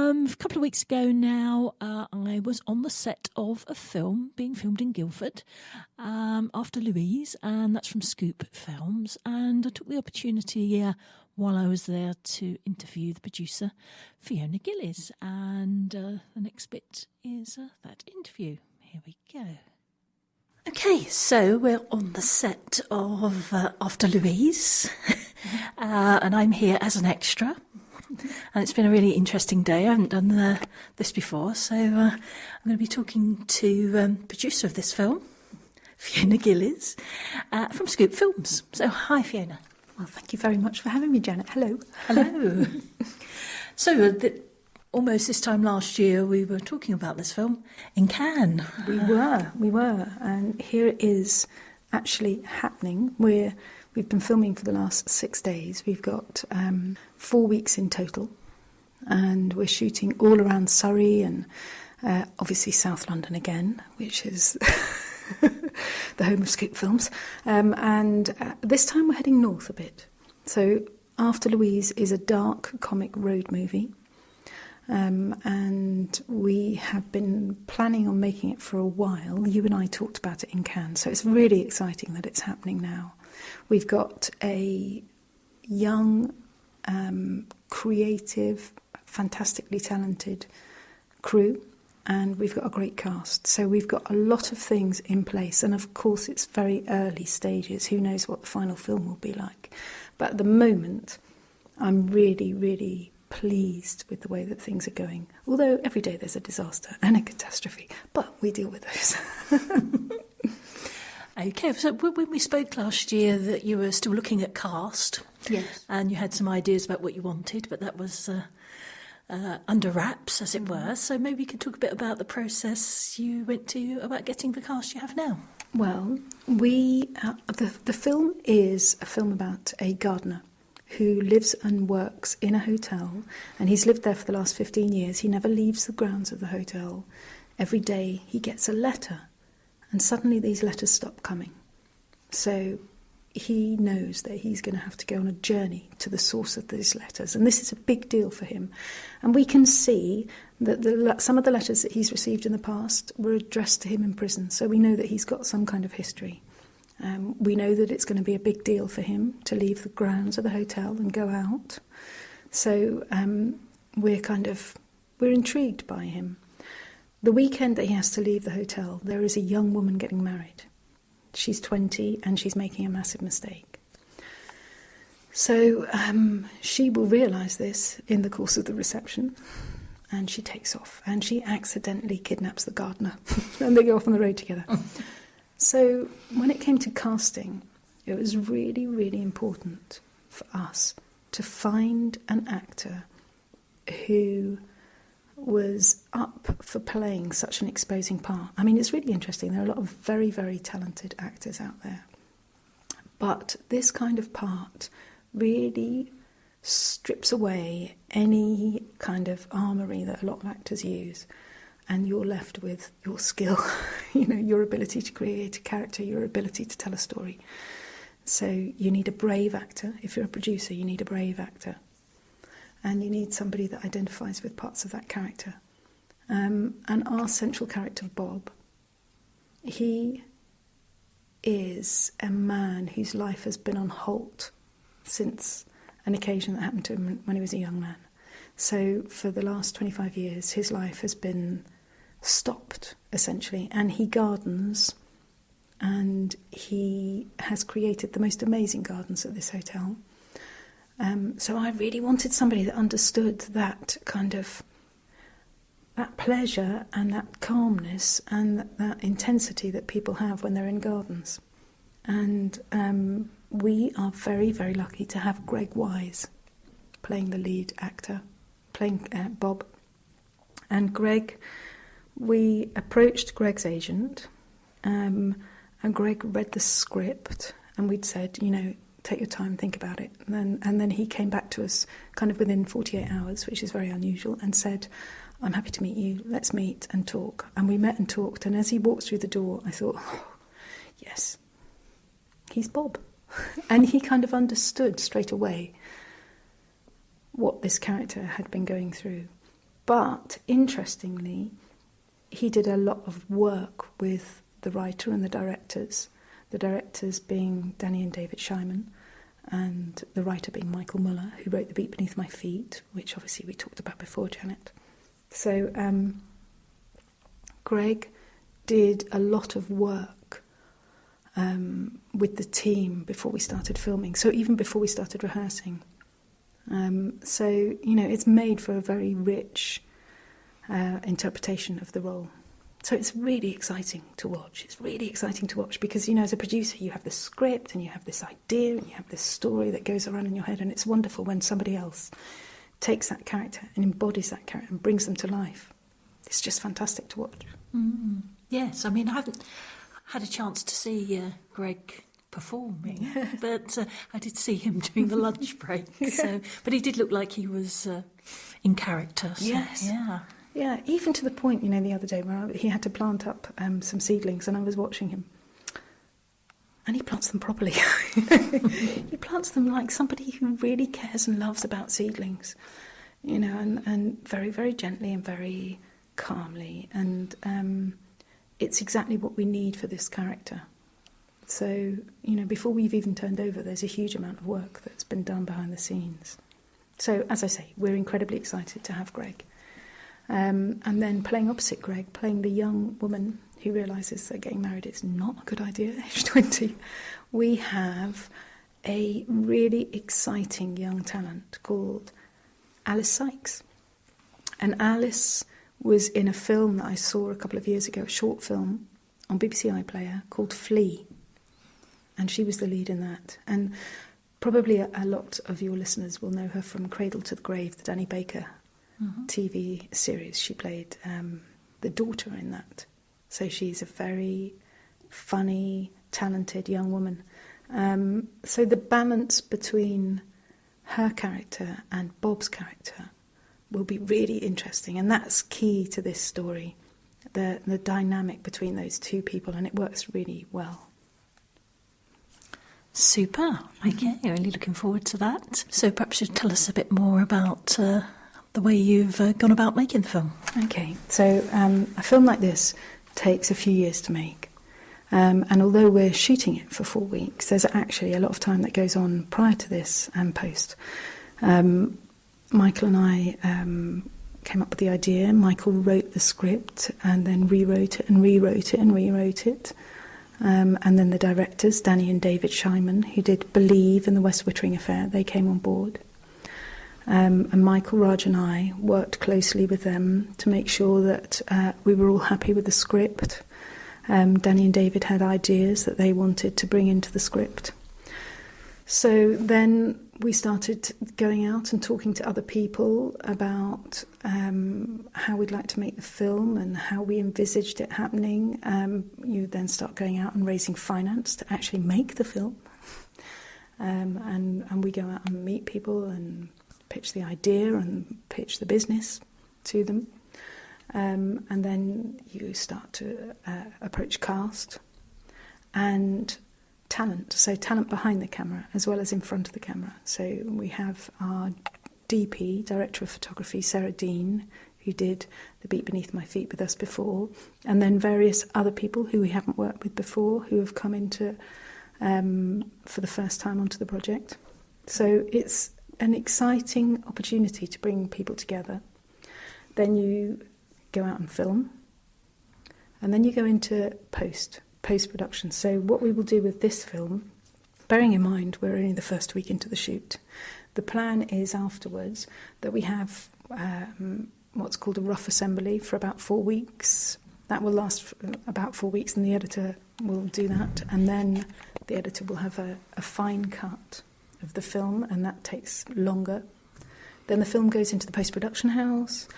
A couple of weeks ago now, I was on the set of a film being filmed in Guildford after Louise, and that's from Scoop Films. And I took the opportunity while I was there to interview the producer, Fiona Gillies. And the next bit is that interview. Here we go. Okay, so we're on the set of After Louise, and I'm here as an extra. And it's been a really interesting day. I haven't done this before, so I'm going to be talking to producer of this film, Fiona Gillies, from Scoop Films. So, hi, Fiona. Well, thank you very much for having me, Janet. Hello. Hello. So, almost this time last year, we were talking about this film in Cannes. We were. And here it is actually happening. We've been filming for the last 6 days. We've got 4 weeks in total. And we're shooting all around Surrey and obviously South London again, which is the home of Scoop Films. And this time we're heading north a bit. So After Louise is a dark comic road movie. And we have been planning on making it for a while. You and I talked about it in Cannes, so it's really exciting that it's happening now. We've got a young, creative, fantastically talented crew, and we've got a great cast. So we've got a lot of things in place, and of course it's very early stages. Who knows what the final film will be like? But at the moment, I'm really, really pleased with the way that things are going. Although every day there's a disaster and a catastrophe, but we deal with those. Okay, so when we spoke last year that you were still looking at cast, yes, and you had some ideas about what you wanted, but that was under wraps, as it were. So maybe you could talk a bit about the process you went to about getting the cast you have now. Well, the film is a film about a gardener who lives and works in a hotel, and he's lived there for the last 15 years. He never leaves the grounds of the hotel. Every day he gets a letter, and suddenly these letters stop coming. So he knows that he's going to have to go on a journey to the source of these letters, and this is a big deal for him. And we can see that some of the letters that he's received in the past were addressed to him in prison, so we know that he's got some kind of history. We know that it's going to be a big deal for him to leave the grounds of the hotel and go out. So we're intrigued by him. The weekend that he has to leave the hotel, there is a young woman getting married. She's 20 and she's making a massive mistake. So she will realise this in the course of the reception, and she takes off and she accidentally kidnaps the gardener and they go off on the road together. So when it came to casting, it was really, really important for us to find an actor who was up for playing such an exposing part. I mean, it's really interesting. There are a lot of very, very talented actors out there. But this kind of part really strips away any kind of armoury that a lot of actors use. And you're left with your skill, your ability to create a character, your ability to tell a story. So you need a brave actor. If you're a producer, you need a brave actor. And you need somebody that identifies with parts of that character. And our central character, Bob, he is a man whose life has been on halt since an occasion that happened to him when he was a young man. So for the last 25 years, his life has been stopped, essentially, and he gardens, and he has created the most amazing gardens at this hotel. So I really wanted somebody that understood that kind of that pleasure and that calmness and that intensity that people have when they're in gardens. And we are very, very lucky to have Greg Wise playing the lead actor, playing Bob. And Greg, we approached Greg's agent, and Greg read the script, and we'd said, take your time, think about it. And then he came back to us kind of within 48 hours, which is very unusual, and said, I'm happy to meet you, let's meet and talk. And we met and talked, and as he walked through the door, I thought, yes, he's Bob. And he kind of understood straight away what this character had been going through. But interestingly, he did a lot of work with the writer and the directors being Danny and David Shyman, and the writer being Michael Muller, who wrote The Beat Beneath My Feet, which obviously we talked about before, Janet. So Greg did a lot of work with the team before we started filming, so even before we started rehearsing. So, you know, it's made for a very rich interpretation of the role. So it's really exciting to watch. It's really exciting to watch because, you know, as a producer, you have this script and you have this idea and you have this story that goes around in your head, and it's wonderful when somebody else takes that character and embodies that character and brings them to life. It's just fantastic to watch. Mm. Yes, I mean, I haven't had a chance to see Greg performing, but I did see him during the lunch break. So, but he did look like he was in character. So, yes. Yeah. Yeah, even to the point, you know, the other day where he had to plant up some seedlings and I was watching him. And he plants them properly. He plants them like somebody who really cares and loves about seedlings, you know, and very, very gently and very calmly. And it's exactly what we need for this character. So, you know, before we've even turned over, there's a huge amount of work that's been done behind the scenes. So, as I say, we're incredibly excited to have Greg. And then playing opposite Greg, playing the young woman who realises that getting married is not a good idea at age 20, we have a really exciting young talent called Alice Sykes. And Alice was in a film that I saw a couple of years ago, a short film on BBC iPlayer called Flea. And she was the lead in that. And probably a lot of your listeners will know her from Cradle to the Grave, the Danny Baker TV series. She played the daughter in that. So she's a very funny, talented young woman. So the balance between her character and Bob's character will be really interesting. And that's key to this story, the dynamic between those two people, and it works really well. Super. Okay, really looking forward to that. So perhaps you'd tell us a bit more about the way you've gone about making the film. Okay, so a film like this takes a few years to make. And although we're shooting it for 4 weeks, there's actually a lot of time that goes on prior to this and post. Michael and I came up with the idea. Michael wrote the script and then rewrote it and rewrote it and rewrote it. And then the directors, Danny and David Shyman, who did Believe and The West Wittering Affair, they came on board. And Michael, Raj and I worked closely with them to make sure that we were all happy with the script. Danny and David had ideas that they wanted to bring into the script. So then we started going out and talking to other people about how we'd like to make the film and how we envisaged it happening. You then start going out and raising finance to actually make the film. And we go out and meet people and pitch the idea and pitch the business to them. And then you start to approach cast and talent. So talent behind the camera as well as in front of the camera. So we have our DP, Director of Photography, Sarah Dean, who did The Beat Beneath My Feet with us before, and then various other people who we haven't worked with before who have come into for the first time onto the project. So it's an exciting opportunity to bring people together. Then you go out and film, and then you go into post-production. So what we will do with this film, bearing in mind we're only the first week into the shoot, the plan is afterwards that we have what's called a rough assembly for about 4 weeks. That will last for about 4 weeks, and the editor will do that, and then the editor will have a fine cut of the film, and that takes longer. Then the film goes into the post-production house,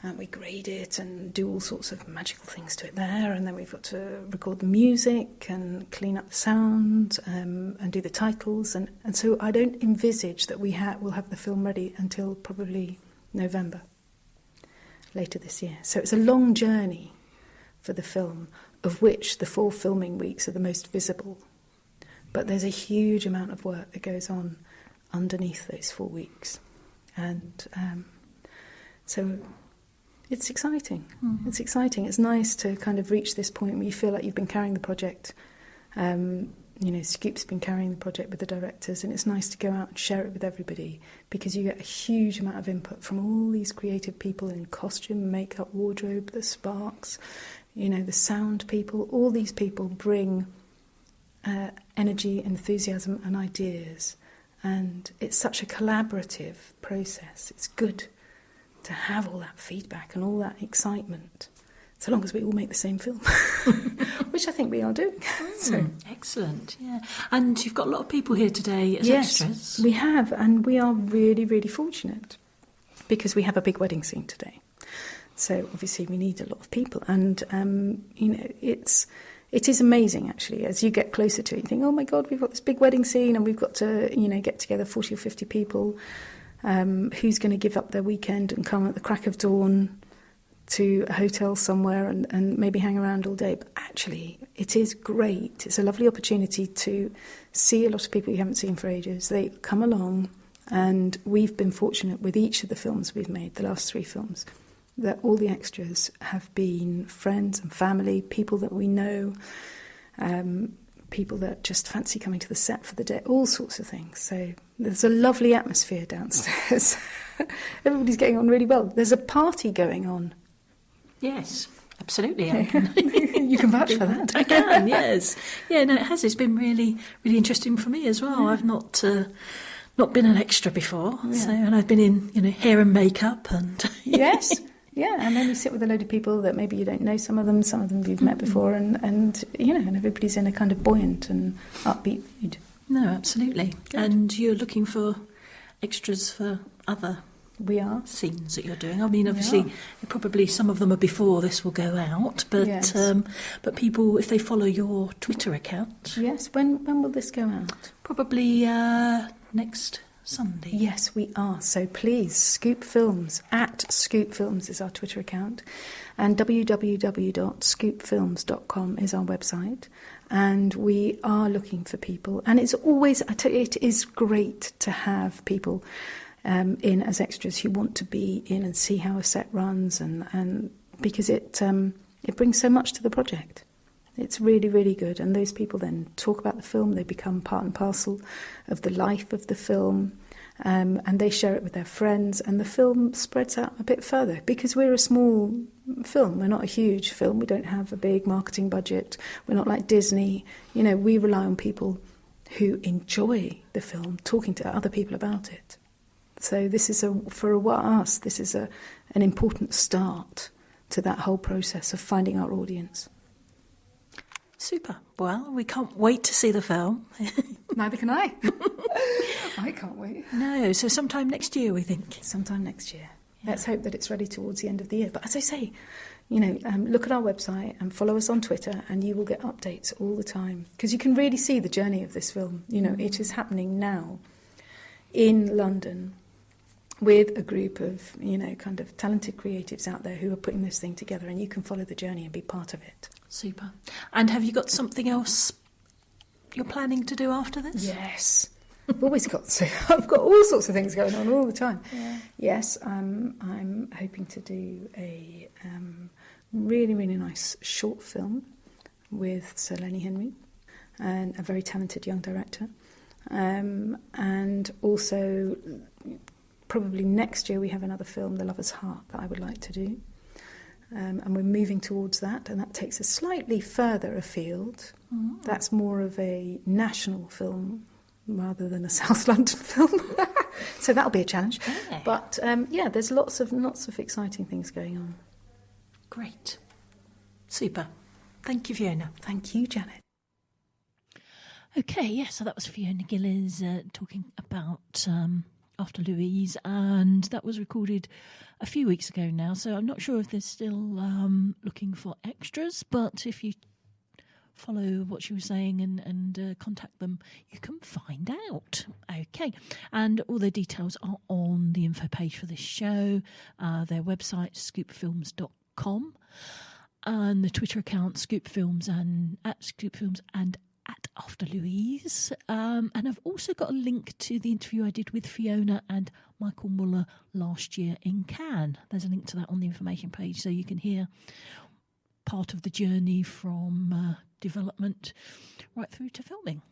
and we grade it and do all sorts of magical things to it there, and then we've got to record the music and clean up the sound and do the titles, and so I don't envisage that we'll have the film ready until probably November later this year. So it's a long journey for the film, of which the 4 filming weeks are the most visible. But there's a huge amount of work that goes on underneath those 4 weeks. And so It's exciting. It's exciting. It's nice to kind of reach this point where you feel like you've been carrying the project. Scoop's been carrying the project with the directors, and it's nice to go out and share it with everybody, because you get a huge amount of input from all these creative people in costume, makeup, wardrobe, the sparks, the sound people. All these people bring energy, enthusiasm and ideas, and it's such a collaborative process. It's good to have all that feedback and all that excitement, so long as we all make the same film, which I think we are doing. Excellent, yeah. And you've got a lot of people here today as extras. Yes, we have, and we are really, really fortunate, because we have a big wedding scene today. So obviously we need a lot of people, and it is amazing, actually. As you get closer to it, you think, oh my God, we've got this big wedding scene, and we've got to, get together 40 or 50 people. Who's going to give up their weekend and come at the crack of dawn to a hotel somewhere and maybe hang around all day? But actually, it is great. It's a lovely opportunity to see a lot of people you haven't seen for ages. They come along, and we've been fortunate with each of the films we've made, the last 3 films, that all the extras have been friends and family, people that we know, people that just fancy coming to the set for the day, all sorts of things. So there's a lovely atmosphere downstairs. Everybody's getting on really well. There's a party going on. Yes, absolutely. You can vouch for that. I can, yes. Yeah, no, it has. It's been really, really interesting for me as well. Yeah. I've not been an extra before, and I've been in, hair and makeup and... Yes. Yeah, and then you sit with a load of people that maybe you don't know, some of them you've met before, and everybody's in a kind of buoyant and upbeat mood. No, absolutely. Good. And you're looking for extras for other scenes that you're doing. I mean, obviously, probably some of them are before this will go out, but but people, if they follow your Twitter account... Yes, when will this go out? Probably next Sunday. Yes, we are. So please, Scoop Films, @ScoopFilms is our Twitter account, and www.scoopfilms.com is our website. And we are looking for people. And it's always, I tell you, it is great to have people in as extras who want to be in and see how a set runs, and because it brings so much to the project. It's really, really good. And those people then talk about the film. They become part and parcel of the life of the film. And they share it with their friends. And the film spreads out a bit further. Because we're a small film. We're not a huge film. We don't have a big marketing budget. We're not like Disney. We rely on people who enjoy the film, talking to other people about it. So this is for us, this is an important start to that whole process of finding our audience. Super. Well, we can't wait to see the film. Neither can I. I can't wait. No, so sometime next year, we think. Sometime next year. Yeah. Let's hope that it's ready towards the end of the year. But as I say, look at our website and follow us on Twitter, and you will get updates all the time. Because you can really see the journey of this film. It is happening now in London with a group of, kind of talented creatives out there who are putting this thing together, and you can follow the journey and be part of it. Super. And have you got something else you're planning to do after this? Yes. I've always got to. I've got all sorts of things going on all the time. Yeah. Yes, I'm hoping to do a really, really nice short film with Sir Lenny Henry, and a very talented young director. And also, probably next year we have another film, The Lover's Heart, that I would like to do. And we're moving towards that, and that takes us slightly further afield. Mm-hmm. That's more of a national film rather than a South London film. So that'll be a challenge. Yeah. But there's lots of exciting things going on. Great. Super. Thank you, Fiona. Thank you, Janet. Okay, so that was Fiona Gillies talking about After Louise, and that was recorded a few weeks ago now, so I'm not sure if they're still looking for extras, but if you follow what she was saying and contact them, you can find out. Okay, and all their details are on the info page for this show, their website, scoopfilms.com, and the Twitter account, scoopfilms and @scoopfilms and at After Louise. And I've also got a link to the interview I did with Fiona and Michael Muller last year in Cannes. There's a link to that on the information page, so you can hear part of the journey from development right through to filming.